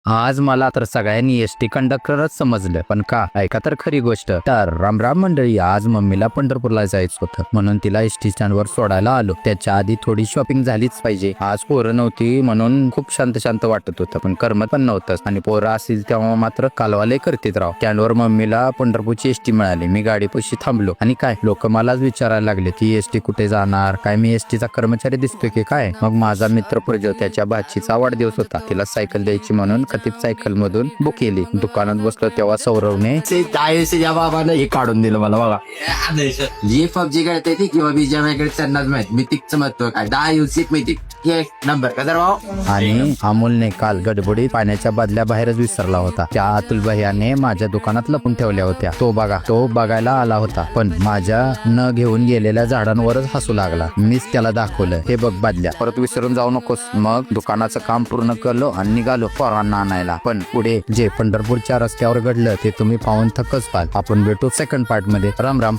आज मला तर सगळ्यांनी एसटी कंडक्टरच समजलं, पण का ऐका तर खरी गोष्ट. तर राम राम मंडळी, आज मम्मीला पंढरपूरला जायचं होतं म्हणून तिला एसटी स्टँड वर सोडायला आलो. त्याच्या आधी थोडी शॉपिंग झालीच पाहिजे. आज पोरं नव्हती म्हणून खूप शांत शांत वाटत होतं, पण करमत पण नव्हतं. आणि पोरं असतील तेव्हा मात्र कालवाले करतेत राव. स्टँडवर मम्मीला पंढरपूरची एसटी मिळाली. मी गाडीपाशी थांबलो आणि काय लोक मलाच विचारायला लागले ती एसटी कुठे जाणार, काय मी एसटीचा कर्मचारी दिसतोय की काय. मग माझा मित्र प्रजो, त्याच्या भाचीचा वाढदिवस होता, तिला सायकल द्यायची म्हणून कतीप सायकल मधून बुक केली. दुकानात बसलो तेव्हा सौरवने या बाबानं हे काढून दिलं मला बघा. जी पबजी खेळते ती किंवा बीजा माझ्याकडे त्यांनाच माहित. मी तिकच म्हणतो काय 10 युसिक माहिती नंबर का तर भाऊ. आणि अमोलने काल गडबडीत पाण्याच्या बादल्या बाहेरच विसरला होता. त्या अतुल भैयाने माझ्या दुकानात लपून ठेवल्या होत्या. तो बघायला आला होता, पण माझ्या न घेऊन गेलेल्या झाडांवरच हसू लागला. मीच त्याला दाखवलं, हे बघ बादल्या, परत विसरून जाऊ नकोस. मग दुकानाचं काम पूर्ण करलो आणि निघालो पोरांना आणायला. पण पुढे जे पंढरपूरच्या रस्त्यावर घडलं ते तुम्ही पाहून थकच पाल. आपण भेटू सेकंड पार्ट मध्ये. राम राम.